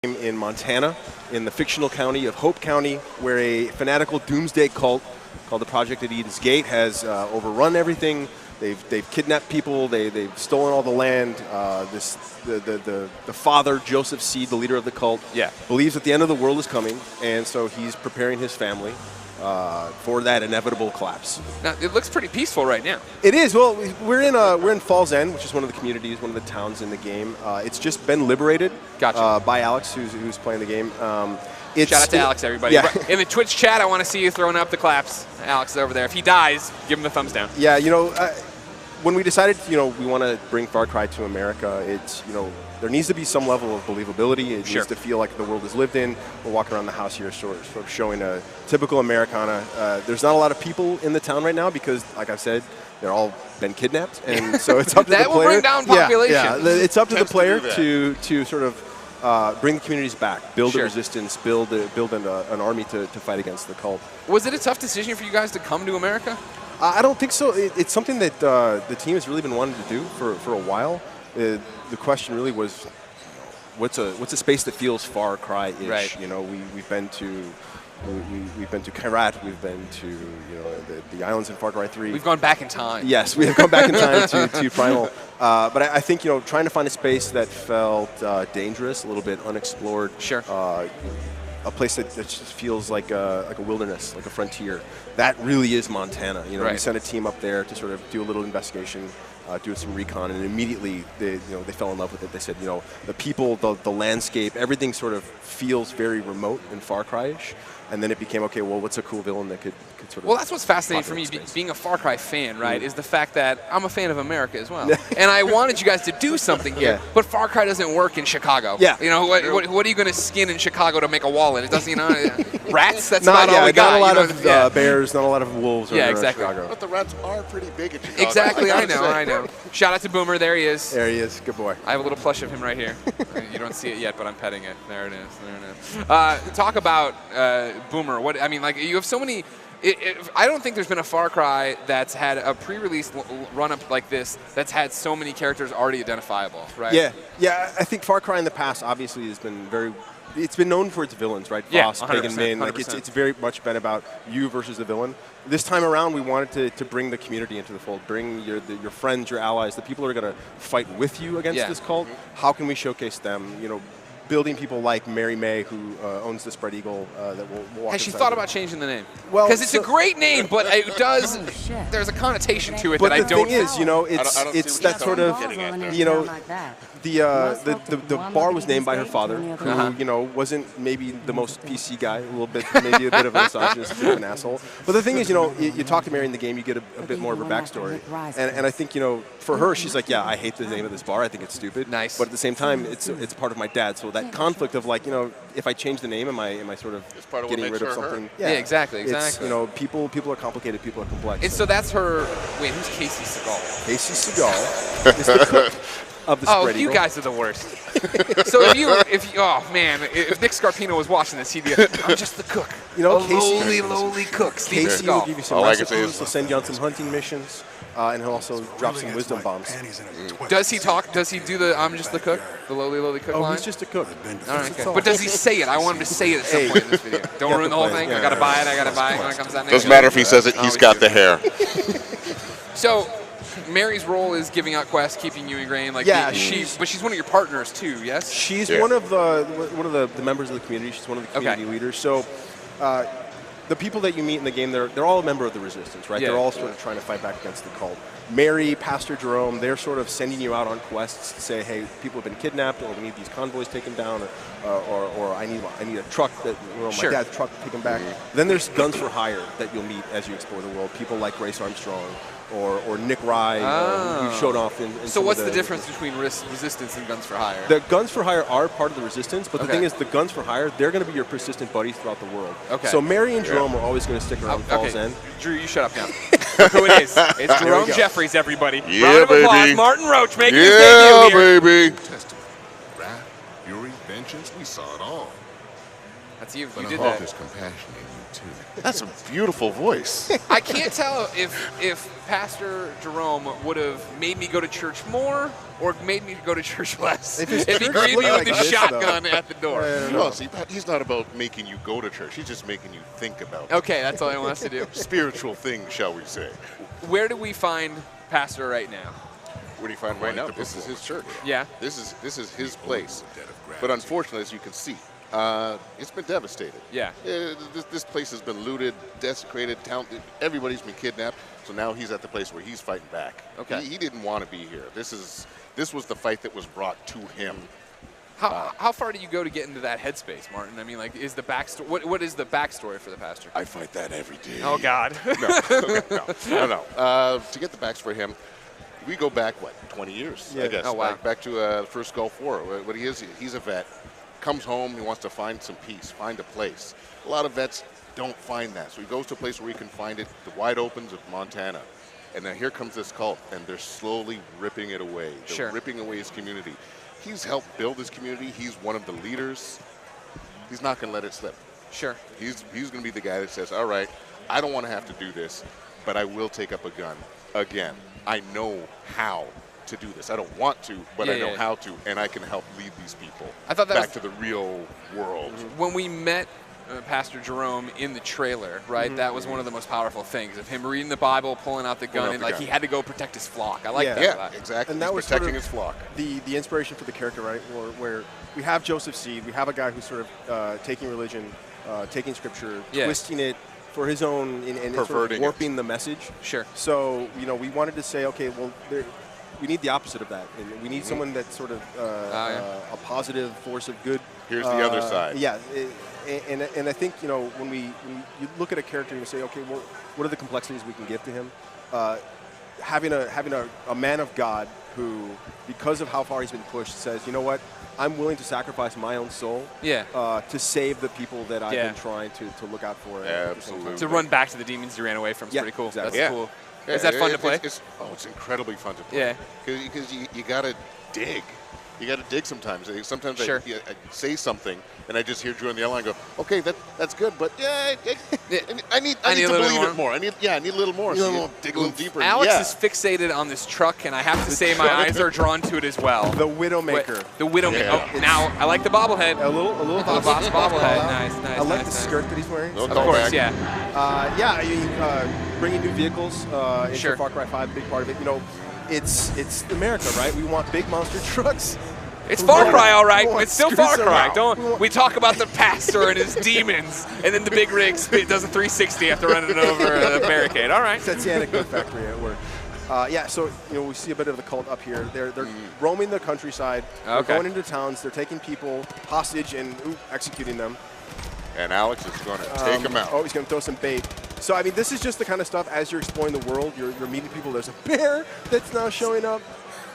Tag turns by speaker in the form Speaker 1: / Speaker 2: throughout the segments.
Speaker 1: in Montana, in the fictional county of Hope County, where a fanatical doomsday cult called the Project at Eden's Gate has overrun everything. They've kidnapped people. They've stolen all the land. The father, Joseph Seed, the leader of the cult, believes that the end of the world is coming, and so he's preparing his family for that inevitable collapse.
Speaker 2: Now, it looks pretty peaceful right now.
Speaker 1: It is. Well, we're in Falls End, which is one of the communities, one of the towns in the game. It's just been liberated by Alex, who's playing the game.
Speaker 2: Shout out to Alex, everybody.
Speaker 1: Yeah.
Speaker 2: In the Twitch chat, I want to see you throwing up the claps. Alex is over there. If he dies, give him the thumbs down.
Speaker 1: Yeah, when we decided, we want to bring Far Cry to America, it's, there needs to be some level of believability. It needs to feel like the world is lived in. We're walking around the house here sort of showing a typical Americana. There's not a lot of people in the town right now because, like I said, they're all been kidnapped. And so it's up to the player.
Speaker 2: That will bring down population.
Speaker 1: Yeah, it's up to the player to sort of bring the communities back, build a resistance, build an army to fight against the cult.
Speaker 2: Was it a tough decision for you guys to come to America?
Speaker 1: I don't think so. It's something that the team has really been wanting to do for a while. The question really was, what's a space that feels Far Cry-ish?
Speaker 2: Right.
Speaker 1: We've been to Kyrat, we've been to the islands in Far Cry 3.
Speaker 2: We've gone back in time.
Speaker 1: Yes, we have gone back in time to Primal. But I think trying to find a space that felt dangerous, a little bit unexplored.
Speaker 2: Sure.
Speaker 1: A place that just feels like a wilderness, like a frontier. That really is Montana. We sent a team up there to sort of do a little investigation, do some recon, and immediately they fell in love with it. They said, the people, the landscape, everything sort of feels very remote and Far Cry-ish. And then it became, okay, well, what's a cool villain that could sort of...
Speaker 2: Well, that's what's fascinating for me, being a Far Cry fan, right, is the fact that I'm a fan of America as well. And I wanted you guys to do something here, but Far Cry doesn't work in Chicago.
Speaker 1: Yeah.
Speaker 2: What are you going to skin in Chicago to make a wall in? It doesn't, rats? That's not all we got.
Speaker 1: Not a lot of bears, not a lot of wolves around Chicago.
Speaker 3: But the rats are pretty big in Chicago.
Speaker 2: Exactly, I know. Shout out to Boomer, there he is.
Speaker 1: There he is, good boy.
Speaker 2: I have a little plush of him right here. You don't see it yet, but I'm petting it. There it is. Talk about Boomer. You have so many. I don't think there's been a Far Cry that's had a pre-release run-up like this that's had so many characters already identifiable, right?
Speaker 1: Yeah. I think Far Cry in the past obviously has been it's been known for its villains, right? Voss, Pagan Min. It's very much been about you versus the villain. This time around, we wanted to bring the community into the fold, bring your friends, your allies, the people who are going to fight with you against this cult. How can we showcase them? Building people like Mary May, who owns the Spread Eagle, that will walk.
Speaker 2: Has she thought about changing the name?
Speaker 1: Well,
Speaker 2: because it's a great name, but it does. There's a connotation to it that I don't.
Speaker 1: But the thing is, it's that sort of, the bar was named by her father, who wasn't maybe the most PC guy, maybe a bit of a misogynist, a bit of an asshole. But the thing is, you talk to Mary in the game, you get a bit more of her backstory, and I think for her, she's like, I hate the name of this bar, I think it's stupid.
Speaker 2: Nice.
Speaker 1: But at the same time, it's part of my dad, so that conflict of if I change the name, am I sort of getting rid of something?
Speaker 2: Yeah, exactly.
Speaker 1: It's, people are complicated, people are complex.
Speaker 2: And so that's her. Wait, who's Casey Segal?
Speaker 1: Casey Segal is the cook of the Spread Eagle.
Speaker 2: You guys are the worst. So if Nick Scarpino was watching this, he'd be, I'm just the cook.
Speaker 1: Casey,
Speaker 2: lowly cook.
Speaker 1: Casey will give you some recipes. He'll send you on some hunting missions. And he'll also drop some wisdom bombs.
Speaker 2: Does he talk? Does he do the I'm just the cook? The lowly cook line?
Speaker 1: He's just a cook.
Speaker 2: All right, okay. But does he say it? I want him to say it at some point in this video. Don't ruin the whole thing. I gotta buy it when it comes out next.
Speaker 3: Doesn't matter if he says it, he's got the hair.
Speaker 2: So, Mary's role is giving out quests, keeping you ingrained. But she's one of your partners too, yes?
Speaker 1: She's one of the members of the community. She's one of the community leaders. So, the people that you meet in the game, they're all a member of the Resistance, right? They're all sort of trying to fight back against the cult. Mary, Pastor Jerome, they're sort of sending you out on quests to say, hey, people have been kidnapped, or we need these convoys taken down, or I need a truck that my dad's truck to take them back. Then there's guns for hire that you'll meet as you explore the world. People like Grace Armstrong. Or Nick Rye, who showed off in
Speaker 2: So what's the difference between Resistance and Guns for Hire?
Speaker 1: The Guns for Hire are part of the Resistance, but the thing is, the Guns for Hire, they're going to be your persistent buddies throughout the world. Okay. So Mary and Jerome are always going to stick around Falls End.
Speaker 2: Drew, you shut up now. Look who it is. It's Jerome Jeffries, everybody.
Speaker 3: Yeah,
Speaker 2: round of applause.
Speaker 3: baby.
Speaker 2: Martin Roach making his debut here.
Speaker 3: Yeah, baby.
Speaker 4: Testament, wrath, fury, vengeance, we saw it all.
Speaker 2: That's you.
Speaker 4: But
Speaker 2: You
Speaker 4: I
Speaker 2: did
Speaker 4: hope
Speaker 2: that.
Speaker 4: there's compassion in you too.
Speaker 3: That's a beautiful voice.
Speaker 2: I can't tell if Pastor Jerome would have made me go to church more or made me go to church less.
Speaker 1: If his
Speaker 2: If he
Speaker 1: church
Speaker 2: greeted me
Speaker 1: looked
Speaker 2: with
Speaker 1: like
Speaker 2: the
Speaker 1: this,
Speaker 2: shotgun at the door.
Speaker 3: No, see, he's not about making you go to church. He's just making you think about it.
Speaker 2: Okay, that's all he wants to do.
Speaker 3: Spiritual things, shall we say.
Speaker 2: Where do we find Pastor right now?
Speaker 3: Where do you find right now? This is his church.
Speaker 2: Yeah.
Speaker 3: This is his place. But unfortunately, as you can see, it's been devastated.
Speaker 2: Yeah.
Speaker 3: This place has been looted, desecrated. Everybody's been kidnapped. So now he's at the place where he's fighting back.
Speaker 2: Okay.
Speaker 3: He didn't want to be here. This was the fight that was brought to him.
Speaker 2: How far do you go to get into that headspace, Martin? I mean, like, is the backstory? What is the backstory for the pastor?
Speaker 3: I fight that every day.
Speaker 2: Oh God.
Speaker 3: No. To get the backstory for him, we go back, 20 years, I guess.
Speaker 2: Oh, wow.
Speaker 3: Back to the first Gulf War. What he is, he's a vet. Comes home, he wants to find some peace, find a place. A lot of vets don't find that. So he goes to a place where he can find it, the wide opens of Montana. And then here comes this cult, and they're slowly ripping it away. They're ripping away his community. He's helped build his community. He's one of the leaders. He's not going to let it slip.
Speaker 2: Sure.
Speaker 3: He's going to be the guy that says, all right, I don't want to have to do this, but I will take up a gun again. I know how to do this. I don't want to, but I know how to, and I can help lead these people back to the real world.
Speaker 2: When we met Pastor Jerome in the trailer, right, that was one of the most powerful things of him reading the Bible, pulling out the gun, and like he had to go protect his flock. I like that.
Speaker 3: Yeah, exactly.
Speaker 1: And that was
Speaker 3: protecting
Speaker 1: sort of
Speaker 3: his flock.
Speaker 1: The inspiration for the character, right, where we have Joseph Seed, we have a guy who's sort of taking religion, taking scripture, twisting it for his own, and sort of warping the message.
Speaker 2: Sure.
Speaker 1: So, we wanted to say, okay, well, we need the opposite of that. And we need someone that's sort of a positive force of good.
Speaker 3: Here's the other side.
Speaker 1: Yeah. And I think, when you look at a character and you say, okay, well, what are the complexities we can give to him? Having a man of God who, because of how far he's been pushed, says, you know what, I'm willing to sacrifice my own soul to save the people that I've been trying to look out for.
Speaker 3: Absolutely.
Speaker 2: To run back to the demons you ran away from is pretty cool.
Speaker 1: Exactly.
Speaker 2: That's cool. Is that fun to play?
Speaker 3: It's incredibly fun to play.
Speaker 2: Yeah.
Speaker 3: Because you got to dig. You got to dig sometimes. Sometimes I say something, and I just hear Drew on the other line go, okay, that's good, but I need to believe it more. I need a little more. So dig a little deeper.
Speaker 2: Alex is fixated on this truck, and I have to say my eyes are drawn to it as well.
Speaker 1: The Widowmaker.
Speaker 2: The Widowmaker. Oh, now, I like the bobblehead.
Speaker 1: A little
Speaker 2: bobblehead. Nice.
Speaker 1: I like the skirt that he's wearing.
Speaker 2: Of course,
Speaker 1: Bringing new vehicles into Far Cry 5, big part of it. It's America, right? We want big monster trucks.
Speaker 2: It's Far Cry, all right. It's still Far Cry. We talk about the pastor and his demons, and then the big rig does a 360 after running over a barricade. All right.
Speaker 1: Tatiana Good Factory at work. So we see a bit of the cult up here. They're roaming the countryside. They're going into towns. They're taking people hostage and executing them.
Speaker 3: And Alex is going to take them out.
Speaker 1: Oh, he's going to throw some bait. So, I mean, this is just the kind of stuff, as you're exploring the world, you're meeting people. There's a bear that's now showing up.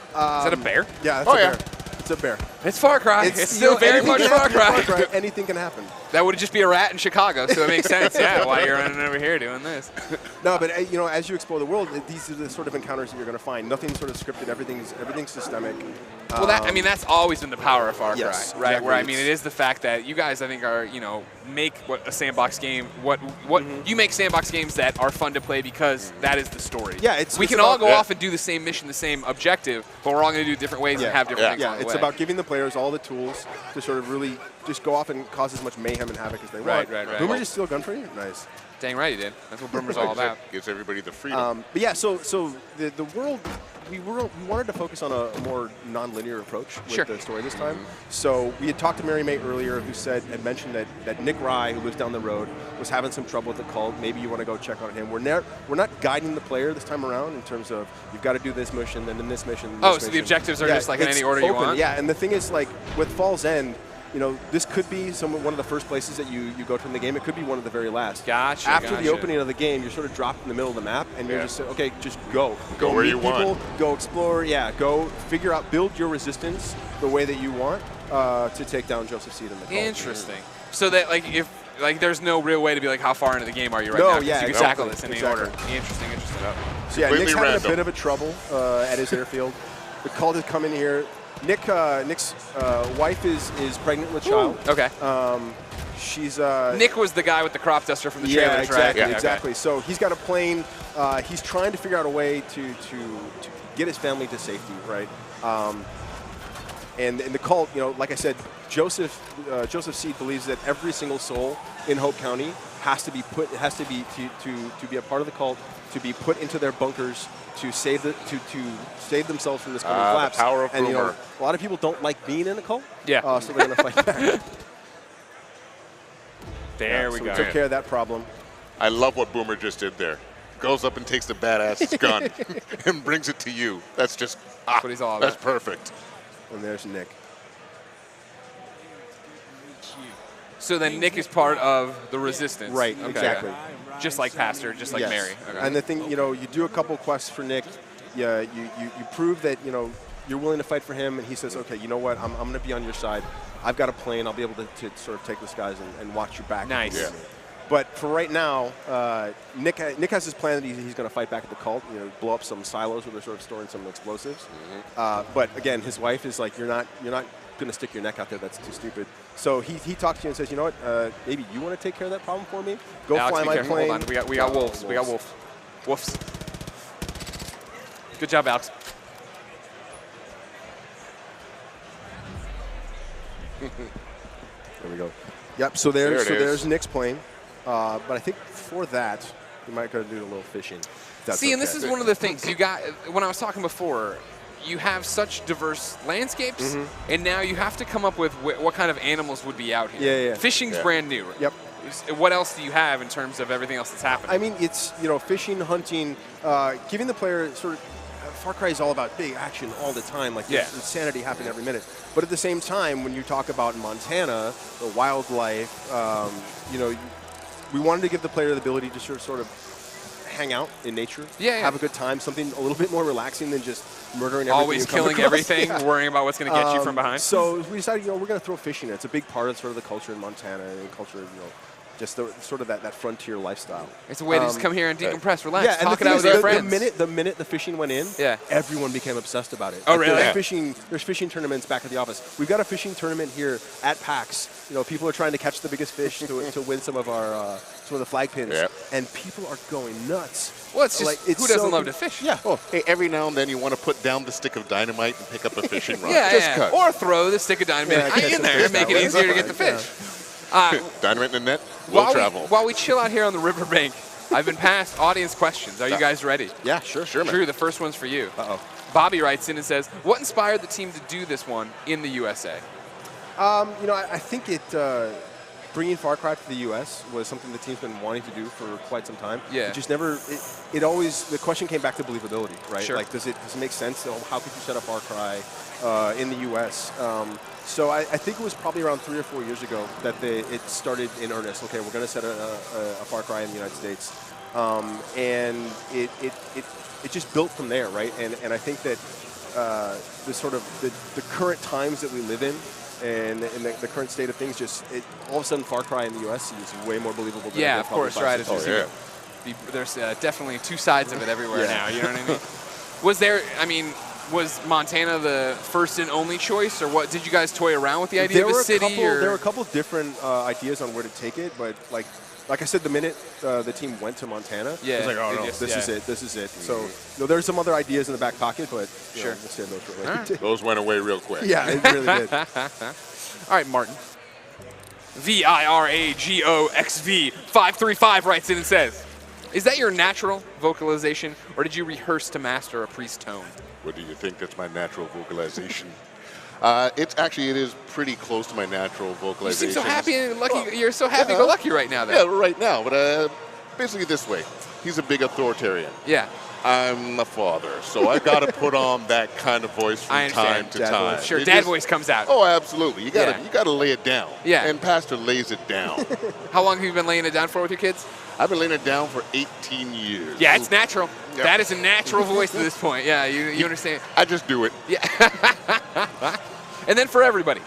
Speaker 2: Is that a bear?
Speaker 1: Yeah, that's a bear. It's a bear.
Speaker 2: It's Far Cry. It's still very much Far Cry.
Speaker 1: Anything can happen.
Speaker 2: That would just be a rat in Chicago, so it makes sense, why you're running over here doing this.
Speaker 1: No, but as you explore the world, these are the sort of encounters that you're going to find. Nothing's sort of scripted. Everything's systemic.
Speaker 2: Well, that's always been the power of Far Cry, right?
Speaker 1: Exactly.
Speaker 2: Where it is the fact that you guys, I think, are make what a sandbox game. What you make sandbox games that are fun to play because that is the story.
Speaker 1: Yeah,
Speaker 2: we can all go off and do the same mission, the same objective, but we're all going to do it different ways and have different things.
Speaker 1: Yeah, it's about giving the players all the tools to sort of really just go off and cause as much mayhem and havoc as they want.
Speaker 2: Right.
Speaker 1: Boomer just steal a gun for you? Nice.
Speaker 2: Dang right he did. That's what Boomer's all about.
Speaker 3: Gives everybody the freedom.
Speaker 1: But yeah, so the world, we wanted to focus on a more non-linear approach with the story this time. So we had talked to Mary May earlier, who had mentioned that Nick Rye, who lives down the road, was having some trouble with the cult. Maybe you want to go check on him. We're not guiding the player this time around in terms of you've got to do this mission, then this mission.
Speaker 2: So the objectives are just like in any order you want.
Speaker 1: Yeah, and the thing is, like with Fall's End, this could be one of the first places that you go to in the game. It could be one of the very last.
Speaker 2: Gotcha.
Speaker 1: After the opening of the game, you're sort of dropped in the middle of the map, and you're just okay, just go
Speaker 3: where
Speaker 1: meet
Speaker 3: you
Speaker 1: people,
Speaker 3: want.
Speaker 1: go explore. Yeah, go figure out, build your resistance the way that you want to take down Joseph Seed and the cult.
Speaker 2: Interesting. So that if there's no real way to be like how far into the game are you right now?
Speaker 1: Yeah,
Speaker 2: you can tackle this in any order. Interesting.
Speaker 1: So yeah, Nick's having a bit of a trouble at his airfield. The cult has come in here. Nick's wife is pregnant with a child.
Speaker 2: Okay.
Speaker 1: She's
Speaker 2: Nick was the guy with the crop duster from the
Speaker 1: yeah,
Speaker 2: trailers,
Speaker 1: exactly,
Speaker 2: right?
Speaker 1: exactly. So he's got a plane. He's trying to figure out a way to get his family to safety, right? And in the cult, like I said, Joseph Seed believes that every single soul in Hope County has to be to be a part of the cult, to be put into their bunkers to save themselves from this coming collapse.
Speaker 3: The power of
Speaker 1: and
Speaker 3: rumor.
Speaker 1: A lot of people don't like being in a cult.
Speaker 2: Yeah.
Speaker 1: So they're going to fight back.
Speaker 2: There we
Speaker 1: so
Speaker 2: go.
Speaker 1: We took care of that problem.
Speaker 3: I love what Boomer just did there. Goes up and takes the badass's gun and brings it to you. That's just
Speaker 2: That's what he's all
Speaker 3: that's
Speaker 2: about.
Speaker 3: perfect.
Speaker 1: And there's Nick.
Speaker 2: So then Nick is part of the resistance.
Speaker 1: Right,
Speaker 2: Okay.
Speaker 1: exactly.
Speaker 2: Just like Pastor, just like
Speaker 1: Yes.
Speaker 2: Mary. Okay.
Speaker 1: And the thing, you do a couple quests for Nick. Yeah, you prove that you're willing to fight for him, and he says, okay, you know what? I'm going to be on your side. I've got a plane. I'll be able to sort of take this guys and watch your back.
Speaker 2: Nice.
Speaker 1: Yeah. But for right now, Nick has his plan that he's going to fight back at the cult. Blow up some silos where they're sort of storing some explosives. But again, his wife is like, you're not going to stick your neck out there. That's too stupid. So he talks to you and says, you know what? Maybe you want to take care of that problem for me. Go
Speaker 2: Alex,
Speaker 1: fly
Speaker 2: be
Speaker 1: my
Speaker 2: careful.
Speaker 1: plane.
Speaker 2: Hold on. We got wolves. We got wolves. Good job, Alex.
Speaker 1: There we go. Yep. So there's Nick's plane. But I think for that, you might go do a little fishing. if that's
Speaker 2: See, and
Speaker 1: okay.
Speaker 2: this is one of the things you got when I was talking before. You have such diverse landscapes, and now you have to come up with what kind of animals would be out here.
Speaker 1: Yeah.
Speaker 2: Fishing's brand new.
Speaker 1: Yep.
Speaker 2: What else do you have in terms of everything else that's happening?
Speaker 1: I mean, it's fishing, hunting, giving the player sort of. Far Cry is all about big action all the time, like there's insanity happening every minute. But at the same time, when you talk about Montana, the wildlife, we wanted to give the player the ability to sort of hang out in nature, have a good time, something a little bit more relaxing than just murdering everything.
Speaker 2: Always killing everything, worrying about what's going to get you from behind.
Speaker 1: So we decided, we're going to throw fishing in. It's a big part of sort of the culture in Montana and culture, just sort of that frontier lifestyle.
Speaker 2: It's a way to just come here and decompress, relax, talk it out with
Speaker 1: your
Speaker 2: your friends.
Speaker 1: The minute the fishing went in, everyone became obsessed about it.
Speaker 2: Oh, really?
Speaker 1: There's fishing tournaments back at the office. We've got a fishing tournament here at PAX. People are trying to catch the biggest fish to win some of the flag pins, and people are going nuts.
Speaker 2: Well, it's just who doesn't love to fish?
Speaker 1: Yeah.
Speaker 3: Oh, hey, every now and then you want to put down the stick of dynamite and pick up a fishing rod.
Speaker 2: Yeah,
Speaker 3: Cut.
Speaker 2: or throw the stick of dynamite in there and make it easier to get the fish.
Speaker 3: Dynamite in the net will travel.
Speaker 2: While we chill out here on the riverbank, I've been passed audience questions. Are you guys ready?
Speaker 1: Yeah, sure, man.
Speaker 2: Drew, the first one's for you.
Speaker 1: Uh-oh.
Speaker 2: Bobby writes in and says, what inspired the team to do this one in the USA?
Speaker 1: I think bringing Far Cry to the U.S. was something the team's been wanting to do for quite some time.
Speaker 2: Yeah.
Speaker 1: It just never. It always. The question came back to believability, right?
Speaker 2: Sure.
Speaker 1: Like, does it make sense? How could you set up Far Cry in the U.S.? So I think it was probably around 3 or 4 years ago that it started in earnest. Okay, we're going to set a Far Cry in the United States, and it just built from there, right? And I think that the current times that we live in. And the current state of things, all of a sudden, Far Cry in the U.S. seems way more believable than it did
Speaker 2: of course,
Speaker 1: probably
Speaker 2: right.
Speaker 1: 5, 6 years ago.
Speaker 2: There's definitely two sides of it everywhere now. You know what I mean? Was Montana the first and only choice, or what? Did you guys toy around with the idea of a city?
Speaker 1: There were a couple different ideas on where to take it, but like I said, the minute the team went to Montana, it was like, oh no, this is it. So there's some other ideas in the back pocket, but we'll save those for later.
Speaker 3: Those went away real quick.
Speaker 1: Yeah, it really did.
Speaker 2: All right, Martin. VIRAGOXV 535 writes in and says, is that your natural vocalization, or did you rehearse to master a priest tone?
Speaker 3: What do you think? That's my natural vocalization. It is pretty close to my natural vocalization.
Speaker 2: You seem so happy and lucky. You're so happy-go-lucky right now.
Speaker 3: Yeah, right now. But basically this way. He's a big authoritarian.
Speaker 2: Yeah.
Speaker 3: I'm a father, so I got to put on that kind of voice from time to time.
Speaker 2: Voice. Sure, dad voice comes out.
Speaker 3: Oh, absolutely. You got to lay it down.
Speaker 2: Yeah.
Speaker 3: And Pastor lays it down.
Speaker 2: How long have you been laying it down for with your kids?
Speaker 3: I've been laying it down for 18 years.
Speaker 2: Yeah, it's natural.
Speaker 3: Yep.
Speaker 2: That is a natural voice at this point. Yeah, you understand.
Speaker 3: I just do it.
Speaker 2: Yeah. And then for everybody,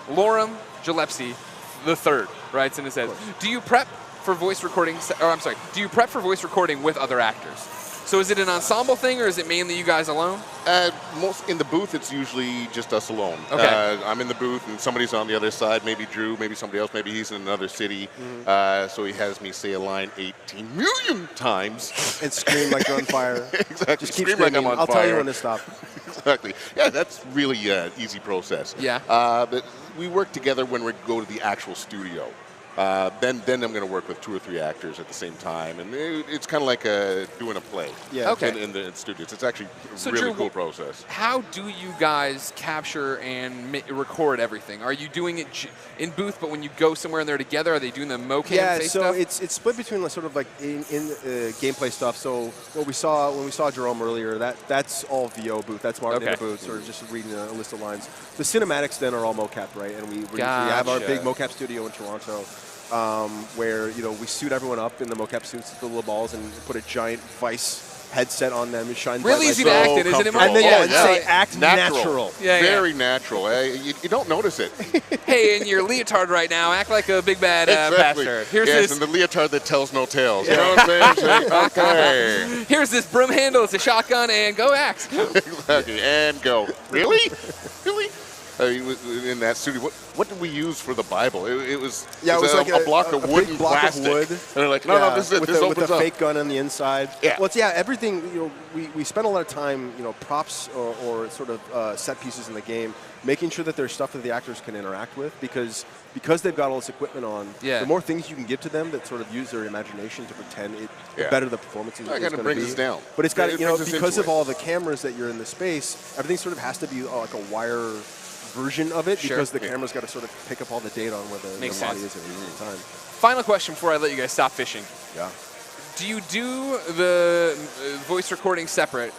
Speaker 2: Lorem Gillespie III writes in and says, do you prep for voice recording with other actors? So is it an ensemble thing, or is it mainly you guys alone?
Speaker 3: Most in the booth, it's usually just us alone.
Speaker 2: Okay.
Speaker 3: I'm in the booth, and somebody's on the other side. Maybe Drew, maybe somebody else. Maybe he's in another city. So he has me say a line 18 million times
Speaker 1: and scream like you're on fire.
Speaker 3: Exactly.
Speaker 1: Just keep
Speaker 3: Scream like
Speaker 1: screaming.
Speaker 3: I'm on
Speaker 1: I'll
Speaker 3: fire.
Speaker 1: tell you when to stop.
Speaker 3: Exactly. Yeah, that's really easy process.
Speaker 2: Yeah.
Speaker 3: But we work together when we go to the actual studio. Then I'm going to work with 2 or 3 actors at the same time, and it's kind of like doing a play.
Speaker 1: Yeah.
Speaker 2: Okay.
Speaker 3: In the studios, it's actually
Speaker 2: So
Speaker 3: a really
Speaker 2: Drew,
Speaker 3: cool process.
Speaker 2: How do you guys capture and record everything? Are you doing it in booth, but when you go somewhere and they're together, are they doing the mocap
Speaker 1: so
Speaker 2: stuff?
Speaker 1: it's split between sort of like in gameplay stuff. So what we saw when we saw Jerome earlier, that's all VO booth. That's Martin in the booth, sort of just reading a list of lines. The cinematics then are all mocap, right? And we have our big mocap studio in Toronto. Where we suit everyone up in the mocap suits with the little balls and put a giant Vice headset on them and shine
Speaker 2: really
Speaker 1: bright
Speaker 2: easy
Speaker 1: lights.
Speaker 2: to act in, isn't it?
Speaker 1: And then
Speaker 2: Yeah.
Speaker 1: say act natural.
Speaker 2: Yeah,
Speaker 3: Very natural. You don't notice it.
Speaker 2: Hey, in your leotard right now, act like a big bad
Speaker 3: Exactly.
Speaker 2: pastor. Here's
Speaker 3: yes,
Speaker 2: this.
Speaker 3: and the leotard that tells no tales. You know what I'm saying? Okay.
Speaker 2: Here's this broom handle. It's a shotgun, and go act.
Speaker 3: Exactly. And go. Really? Really? In that studio, what did we use for the Bible? It was
Speaker 1: like
Speaker 3: a block of wood
Speaker 1: big
Speaker 3: and
Speaker 1: block
Speaker 3: plastic.
Speaker 1: of wood.
Speaker 3: And they're like, no, this is it. This
Speaker 1: with
Speaker 3: opens
Speaker 1: a
Speaker 3: up.
Speaker 1: fake gun on the inside.
Speaker 3: Yeah.
Speaker 1: Well, everything. We spend a lot of time, props or sort of set pieces in the game, making sure that there's stuff that the actors can interact with because they've got all this equipment on.
Speaker 2: Yeah.
Speaker 1: The more things you can give to them that sort of use their imagination to pretend it, the better the performance is.
Speaker 3: That kind of brings us down.
Speaker 1: But it's got because of
Speaker 3: it.
Speaker 1: all the cameras that you're in the space, everything sort of has to be like a wire version of it because the camera's got to sort of pick up all the data on where the body is at any time.
Speaker 2: Final question before I let you guys stop fishing.
Speaker 1: Yeah.
Speaker 2: Do you do the voice recording separate?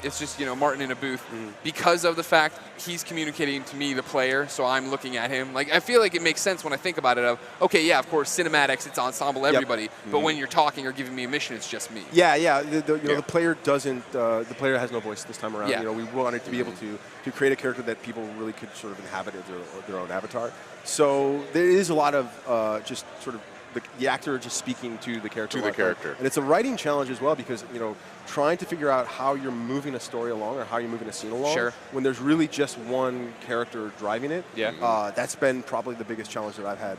Speaker 2: It's just, Martin in a booth because of the fact he's communicating to me, the player, so I'm looking at him. Like, I feel like it makes sense when I think about it okay, yeah, of course, cinematics, it's ensemble, everybody, but when you're talking or giving me a mission, it's just me.
Speaker 1: Yeah. The player doesn't, the player has no voice this time around.
Speaker 2: Yeah.
Speaker 1: We wanted to be able to create a character that people really could sort of inhabit as their own avatar. So there is a lot of just sort of the actor just speaking to the character. And it's a writing challenge as well because, trying to figure out how you're moving a story along or how you're moving a scene along when there's really just one character driving it.
Speaker 2: Yeah.
Speaker 1: That's been probably the biggest challenge that I've had.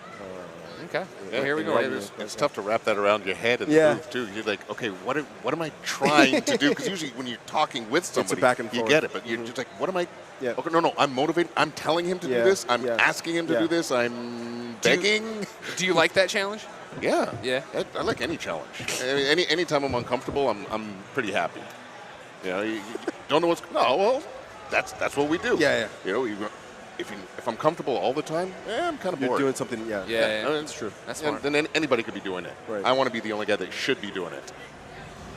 Speaker 2: Okay. Well, here we go.
Speaker 3: It's tough to wrap that around your head in the booth, too. You're like, okay, what am I trying to do? Because usually when you're talking with somebody,
Speaker 1: it's a back and forth.
Speaker 3: You get it. But you're just like, what am I?
Speaker 1: Yeah.
Speaker 3: Okay, no, I'm motivated. I'm telling him to do this. I'm asking him to do this. I'm begging.
Speaker 2: Do you like that challenge?
Speaker 3: Yeah.
Speaker 2: Yeah.
Speaker 3: I like any challenge. Anytime I'm uncomfortable, I'm pretty happy. You don't know what's. No, well, that's what we do.
Speaker 1: Yeah.
Speaker 3: If I'm comfortable all the time, I'm kind of bored.
Speaker 1: You're doing something. Yeah.
Speaker 3: That's
Speaker 1: true.
Speaker 2: That's smart.
Speaker 3: Then anybody could be doing it.
Speaker 1: Right.
Speaker 3: I want to be the only guy that should be doing it.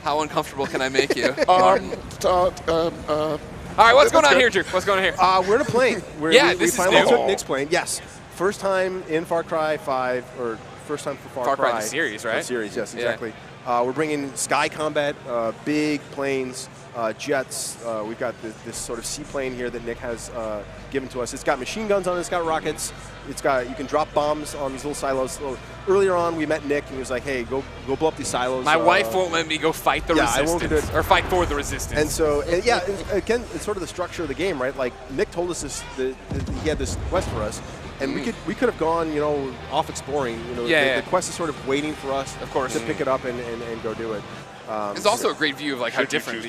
Speaker 2: How uncomfortable can I make you, Martin? All right, what's going on here, Drew? What's going on here?
Speaker 1: We're in a plane.
Speaker 2: This
Speaker 1: we
Speaker 2: is
Speaker 1: finally
Speaker 2: new.
Speaker 1: took Nick's plane. Yes. First time in Far Cry 5, or first time for Far Cry.
Speaker 2: the series, right?
Speaker 1: The series, yes, exactly. We're bringing sky combat, big planes, jets. We've got this sort of seaplane here that Nick has given to us. It's got machine guns on it. It's got rockets. You can drop bombs on these little silos. So earlier on, we met Nick, and he was like, "Hey, go blow up these silos."
Speaker 2: My wife won't let me go fight the resistance,
Speaker 1: I won't do it.
Speaker 2: or fight for the resistance.
Speaker 1: And so, again, it's sort of the structure of the game, right? Like Nick told us he had this quest for us, and we could have gone, off exploring. The quest is sort of waiting for us,
Speaker 2: of course,
Speaker 1: to pick it up and go do it.
Speaker 2: It's also a great view of like how different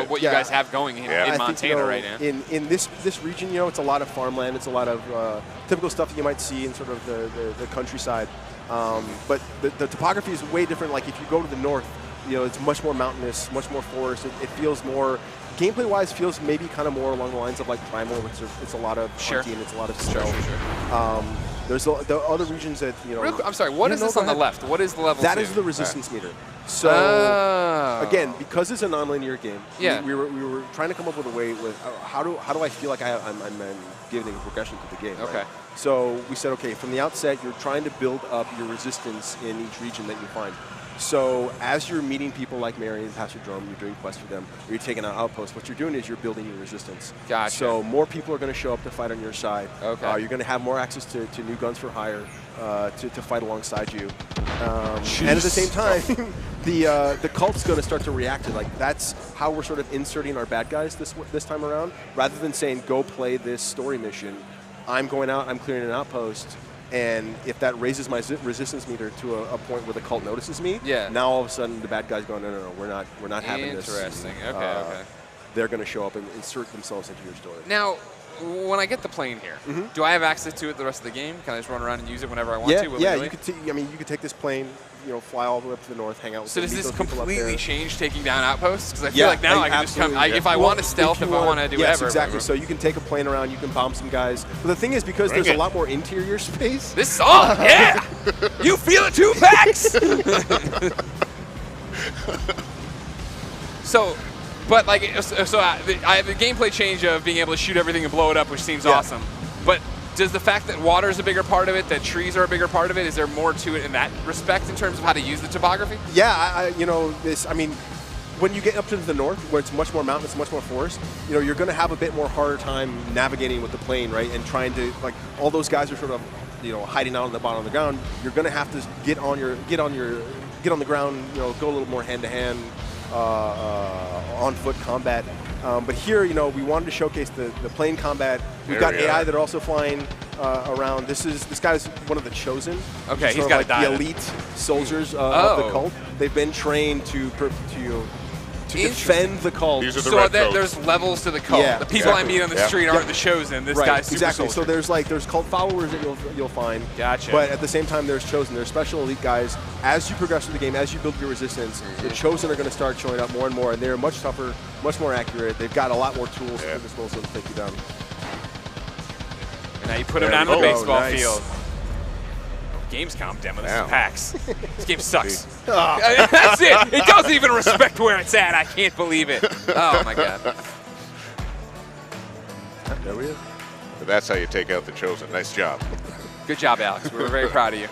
Speaker 2: what you guys have going in Montana right now.
Speaker 1: In this region, it's a lot of farmland. It's a lot of typical stuff that you might see in sort of the countryside. But the topography is way different. Like if you go to the north, it's much more mountainous, much more forest. It feels more, gameplay-wise, feels maybe kind of more along the lines of like Primal, which it's a lot of hunting, it's a lot of stealth. There's the other regions that,
Speaker 2: Real quick, I'm sorry, what is this on the left? What is the level
Speaker 1: That
Speaker 2: 2?
Speaker 1: is the resistance meter. So, again, because it's a non-linear game, we were trying to come up with a way with how do I feel like I'm giving progression to the game.
Speaker 2: Okay.
Speaker 1: Right? So we said, okay, from the outset, you're trying to build up your resistance in each region that you find. So as you're meeting people like Mary and Pastor Jerome, you're doing quests for them, or you're taking out outposts, what you're doing is you're building your resistance.
Speaker 2: Gotcha.
Speaker 1: So more people are going to show up to fight on your side.
Speaker 2: Okay.
Speaker 1: You're going to have more access to new guns for hire to fight alongside you. And at the same time, the cult's going to start to react to, like, that's how we're sort of inserting our bad guys this time around. Rather than saying, go play this story mission, I'm going out, I'm clearing an outpost, and if that raises my resistance meter to a point where the cult notices me, now all of a sudden the bad guys go, no, we're not having this.
Speaker 2: Interesting. Okay.
Speaker 1: They're going to show up and insert themselves into your story.
Speaker 2: Now, when I get the plane here, do I have access to it the rest of the game? Can I just run around and use it whenever I want to?
Speaker 1: Yeah, you could. You could take this plane, fly all the way up to the north, hang out with.
Speaker 2: So does this completely change taking down outposts? Because I feel
Speaker 1: Yeah,
Speaker 2: like now I can just come. If I want to stealth, if I want to do whatever.
Speaker 1: Yes, exactly. So you can take a plane around, you can bomb some guys. But the thing is, because there's a lot more interior space.
Speaker 2: This song, yeah, you feel it too, PAX. So. But I have the gameplay change of being able to shoot everything and blow it up, which seems awesome. But does the fact that water is a bigger part of it, that trees are a bigger part of it, is there more to it in that respect in terms of how to use the topography?
Speaker 1: Yeah, when you get up to the north, where it's much more mountainous, much more forest, you're going to have a bit more harder time navigating with the plane, right? And trying to, all those guys are sort of, hiding out on the bottom of the ground. You're going to have to get on the ground, go a little more hand to hand. On-foot combat. But here, we wanted to showcase the plane combat. We've got AI that are also flying around. This guy's one of the chosen.
Speaker 2: Okay, he's got
Speaker 1: the elite soldiers of the cult. They've been trained to defend the cult.
Speaker 2: So there's levels to the cult. The people I meet on the street aren't the chosen. This guy's super soldier.
Speaker 1: So there's cult followers that you'll find.
Speaker 2: Gotcha.
Speaker 1: But at the same time, there's chosen. There's special elite guys. As you progress through the game, as you build your resistance, the chosen are going to start showing up more and more, and they're much tougher, much more accurate. They've got a lot more tools at disposal to take you down.
Speaker 2: And now you put them down on the baseball field. Gamescom demo. This is PAX. This game sucks. That's it. It doesn't even respect where it's at. I can't believe it. Oh my god.
Speaker 3: There we go. That's how you take out the chosen. Nice job.
Speaker 2: Good job, Alex. We're very proud of you.